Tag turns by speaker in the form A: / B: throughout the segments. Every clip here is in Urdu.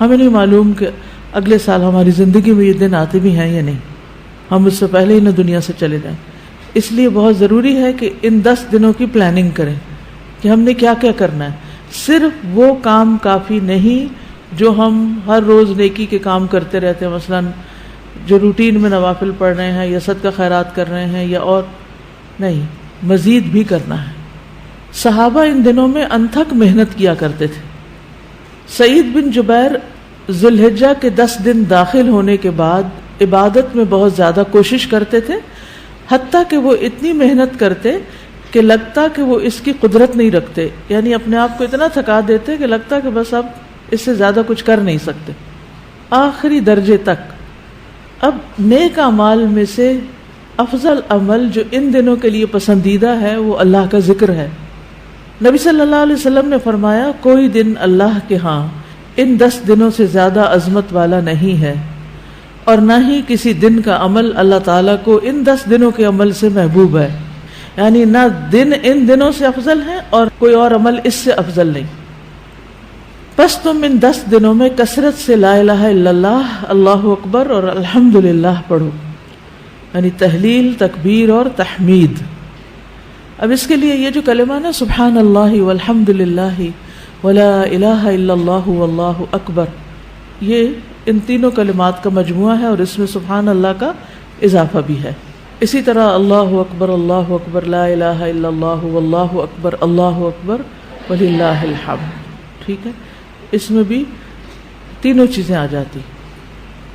A: ہمیں نہیں معلوم کہ اگلے سال ہماری زندگی میں یہ دن آتے بھی ہیں یا نہیں، ہم اس سے پہلے ہی نہ دنیا سے چلے جائیں. اس لیے بہت ضروری ہے کہ ان 10 دنوں کی پلاننگ کریں کہ ہم نے کیا کیا کرنا ہے. صرف وہ کام کافی نہیں جو ہم ہر روز نیکی کے کام کرتے رہتے ہیں، مثلا جو روٹین میں نوافل پڑھ رہے ہیں یا صدقہ خیرات کر رہے ہیں یا اور نہیں، مزید بھی کرنا ہے. صحابہ ان دنوں میں انتھک محنت کیا کرتے تھے. سعید بن جبیر ذو الحجہ کے 10 دن داخل ہونے کے بعد عبادت میں بہت زیادہ کوشش کرتے تھے، حتیٰ کہ وہ اتنی محنت کرتے کہ لگتا کہ وہ اس کی قدرت نہیں رکھتے، یعنی اپنے آپ کو اتنا تھکا دیتے کہ لگتا کہ بس اب اس سے زیادہ کچھ کر نہیں سکتے، آخری درجے تک. اب نیک اعمال میں سے افضل عمل جو ان دنوں کے لیے پسندیدہ ہے وہ اللہ کا ذکر ہے. نبی صلی اللہ علیہ وسلم نے فرمایا کوئی دن اللہ کے ہاں ان 10 دنوں سے زیادہ عظمت والا نہیں ہے، اور نہ ہی کسی دن کا عمل اللہ تعالیٰ کو ان 10 دنوں کے عمل سے محبوب ہے. یعنی نہ دن ان دنوں سے افضل ہے اور کوئی اور عمل اس سے افضل نہیں. بس تم ان 10 دنوں میں کثرت سے لا الہ الا اللہ، اللہ اکبر اور الحمدللہ پڑھو، یعنی تحلیل، تکبیر اور تحمید. اب اس کے لیے یہ جو کلمہ نا سبحان اللہ والحمدللہ ولا الہ الا اللہ واللہ اکبر، یہ ان تینوں کلمات کا مجموعہ ہے اور اس میں سبحان اللہ کا اضافہ بھی ہے. اسی طرح اللہ اکبر لا الہ الا اللہ واللہ اکبر وللہ الحمد. ٹھیک ہے، اس میں بھی تینوں چیزیں آ جاتی،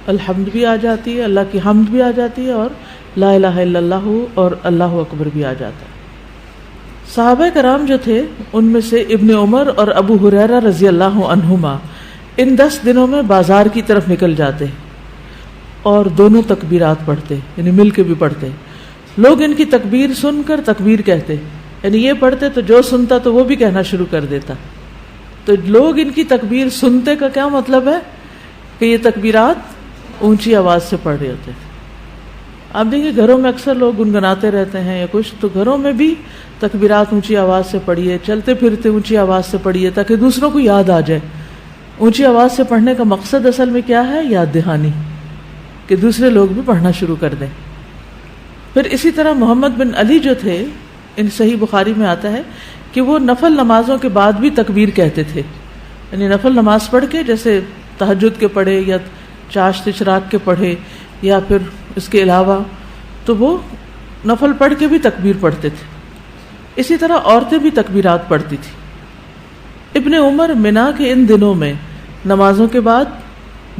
A: الحمد بھی آ جاتی ہے، اللہ کی حمد بھی آ جاتی ہے، اور لا الہ الا اللہ اور اللہ اکبر بھی آ جاتا ہے. صحابہ کرام جو تھے ان میں سے ابن عمر اور ابو ہریرہ رضی اللہ عنہما ان 10 دنوں میں بازار کی طرف نکل جاتے اور دونوں تکبیرات پڑھتے، یعنی مل کے بھی پڑھتے. لوگ ان کی تکبیر سن کر تکبیر کہتے، یعنی یہ پڑھتے تو جو سنتا تو وہ بھی کہنا شروع کر دیتا. تو لوگ ان کی تکبیر سنتے کا کیا مطلب ہے کہ یہ تکبیرات اونچی آواز سے پڑھ رہے ہوتے. آپ دیکھیں گھروں میں اکثر لوگ گنگناتے رہتے ہیں یا کچھ، تو گھروں میں بھی تکبیرات اونچی آواز سے پڑھیے، چلتے پھرتے اونچی آواز سے پڑھیے تاکہ دوسروں کو یاد آ جائے. اونچی آواز سے پڑھنے کا مقصد اصل میں کیا ہے؟ یاد دہانی، کہ دوسرے لوگ بھی پڑھنا شروع کر دیں. پھر اسی طرح محمد بن علی جو تھے، ان صحیح بخاری میں آتا ہے کہ وہ نفل نمازوں کے بعد بھی تکبیر کہتے تھے. یعنی نفل نماز پڑھ کے، جیسے تہجد کے پڑھے یا چاشت اشراق کے پڑھے یا پھر اس کے علاوہ، تو وہ نفل پڑھ کے بھی تکبیر پڑھتے تھے. اسی طرح عورتیں بھی تکبیرات پڑھتی تھی. ابن عمر منا کے ان دنوں میں نمازوں کے بعد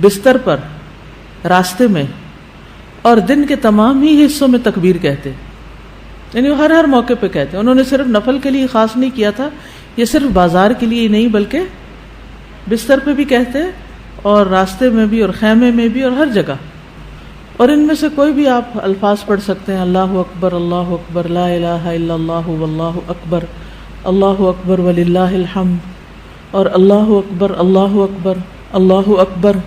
A: بستر پر، راستے میں اور دن کے تمام ہی حصوں میں تکبیر کہتے، یعنی وہ ہر موقع پہ کہتے. انہوں نے صرف نفل کے لیے خاص نہیں کیا تھا، یہ صرف بازار کے لیے ہی نہیں بلکہ بستر پہ بھی کہتے اور راستے میں بھی اور خیمے میں بھی اور ہر جگہ. اور ان میں سے کوئی بھی آپ الفاظ پڑھ سکتے ہیں، اللہ اکبر لا الہ الا اللہ واللہ اکبر وللہ الحمد، اور اللہ اکبر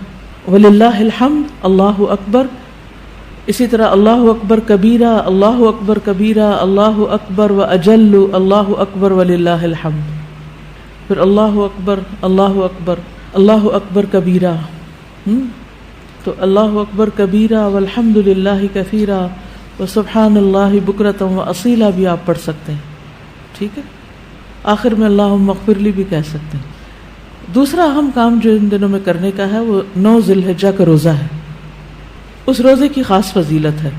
A: وللہ الحمد، اللہ اکبر. اسی طرح اللہ اکبر کبیرہ، اللہ اکبر و اجل، اللہ اکبر وللہ الحمد. پھر اللہ اکبر کبیرہ، تو اللہ اکبر کبیرہ والحمد للہ کثیرہ وسبحان اللہ بکرۃ واصیلا بھی آپ پڑھ سکتے ہیں. ٹھیک ہے، آخر میں اللہم اغفر لی بھی کہہ سکتے ہیں. دوسرا اہم کام جو ان دنوں میں کرنے کا ہے وہ 9 ذی الحجہ کا روزہ ہے. اس روزے کی خاص فضیلت ہے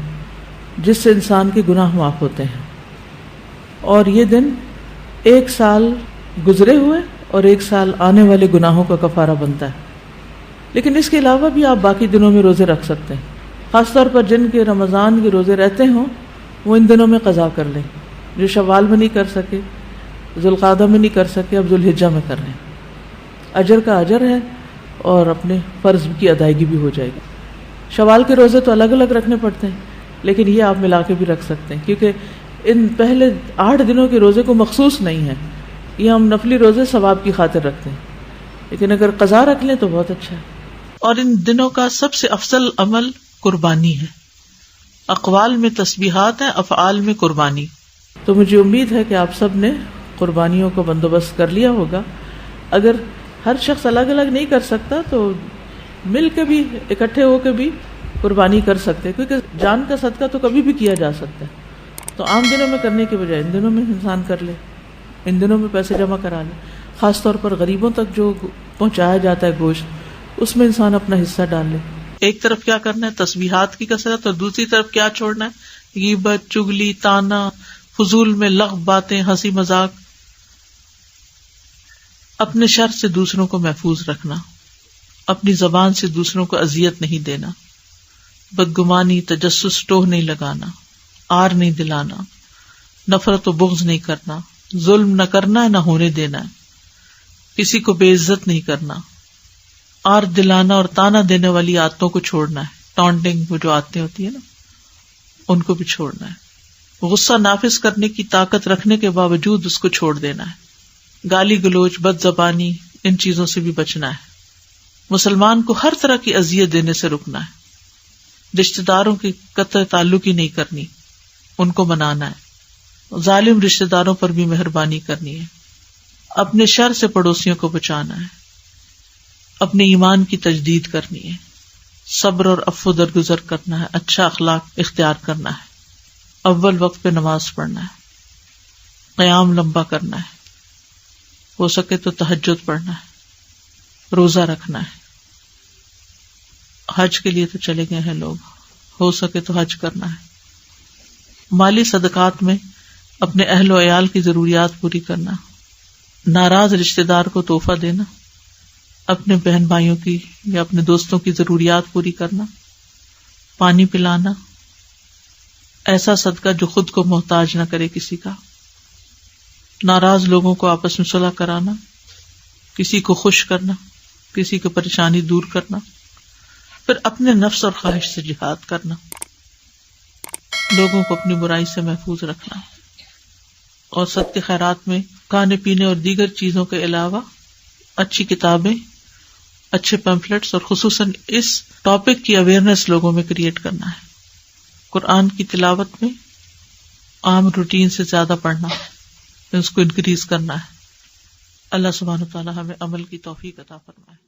A: جس سے انسان کے گناہ معاف ہوتے ہیں، اور یہ دن 1 سال گزرے ہوئے اور 1 سال آنے والے گناہوں کا کفارہ بنتا ہے. لیکن اس کے علاوہ بھی آپ باقی دنوں میں روزے رکھ سکتے ہیں. خاص طور پر جن کے رمضان کے روزے رہتے ہوں وہ ان دنوں میں قضا کر لیں. جو شوال میں نہیں کر سکے، ذوالقعدہ میں نہیں کر سکے، اب ذوالحجہ میں کر لیں. اجر کا اجر ہے اور اپنے فرض کی ادائیگی بھی ہو جائے گی. شوال کے روزے تو الگ الگ رکھنے پڑتے ہیں، لیکن یہ آپ ملا کے بھی رکھ سکتے ہیں، کیونکہ ان پہلے 8 دنوں کے روزے کو مخصوص نہیں ہے، یہ ہم نفلی روزے ثواب کی خاطر رکھتے ہیں. لیکن اگر قضا رکھ لیں تو بہت اچھا ہے. اور ان دنوں کا سب سے افضل عمل قربانی ہے. اقوال میں تسبیحات ہیں، افعال میں قربانی. تو مجھے امید ہے کہ آپ سب نے قربانیوں کو بندوبست کر لیا ہوگا. اگر ہر شخص الگ الگ نہیں کر سکتا تو مل کے بھی اکٹھے ہو کے بھی قربانی کر سکتے، کیونکہ جان کا صدقہ تو کبھی بھی کیا جا سکتا ہے. تو عام دنوں میں کرنے کے بجائے ان دنوں میں انسان کر لے، ان دنوں میں پیسے جمع کرا لے. خاص طور پر غریبوں تک جو پہنچایا جاتا ہے گوشت، اس میں انسان اپنا حصہ ڈال لے. ایک طرف کیا کرنا ہے، تسبیحات کی کثرت، اور دوسری طرف کیا چھوڑنا ہے، غیبت، چگلی، طانا، فضول میں لغو باتیں، ہنسی مذاق. اپنے شر سے دوسروں کو محفوظ رکھنا، اپنی زبان سے دوسروں کو اذیت نہیں دینا، بدگمانی، تجسس، ٹوہ نہیں لگانا، آر نہیں دلانا، نفرت و بغض نہیں کرنا، ظلم نہ کرنا ہے نہ ہونے دینا ہے، کسی کو بے عزت نہیں کرنا، آر دلانا اور تانا دینے والی عادتوں کو چھوڑنا ہے. ٹانٹنگ، وہ جو عادتیں ہوتی ہیں نا، ان کو بھی چھوڑنا ہے. غصہ نافذ کرنے کی طاقت رکھنے کے باوجود اس کو چھوڑ دینا ہے. گالی گلوچ، بد زبانی، ان چیزوں سے بھی بچنا ہے. مسلمان کو ہر طرح کی اذیت دینے سے رکنا ہے. رشتہ داروں کی قطع تعلق ہی نہیں کرنی، ان کو منانا ہے. ظالم رشتہ داروں پر بھی مہربانی کرنی ہے. اپنے شر سے پڑوسیوں کو بچانا ہے. اپنے ایمان کی تجدید کرنی ہے. صبر اور عفو درگزر کرنا ہے. اچھا اخلاق اختیار کرنا ہے. اول وقت پہ نماز پڑھنا ہے. قیام لمبا کرنا ہے. ہو سکے تو تہجد پڑھنا ہے. روزہ رکھنا ہے. حج کے لیے تو چلے گئے ہیں لوگ، ہو سکے تو حج کرنا ہے. مالی صدقات میں اپنے اہل و عیال کی ضروریات پوری کرنا. ناراض رشتہ دار کو تحفہ دینا. اپنے بہن بھائیوں کی یا اپنے دوستوں کی ضروریات پوری کرنا. پانی پلانا. ایسا صدقہ جو خود کو محتاج نہ کرے کسی کا. ناراض لوگوں کو آپس میں صلح کرانا. کسی کو خوش کرنا، کسی کی پریشانی دور کرنا. پھر اپنے نفس اور خواہش سے جہاد کرنا. لوگوں کو اپنی برائی سے محفوظ رکھنا. اور صدقے خیرات میں کھانے پینے اور دیگر چیزوں کے علاوہ اچھی کتابیں، اچھے پیمفلیٹس اور خصوصاً اس ٹاپک کی اویئرنیس لوگوں میں کریٹ کرنا ہے. قرآن کی تلاوت میں عام روٹین سے زیادہ پڑھنا، اس کو انکریز کرنا ہے. اللہ سبحانہ و تعالی ہمیں عمل کی توفیق عطا فرمائے.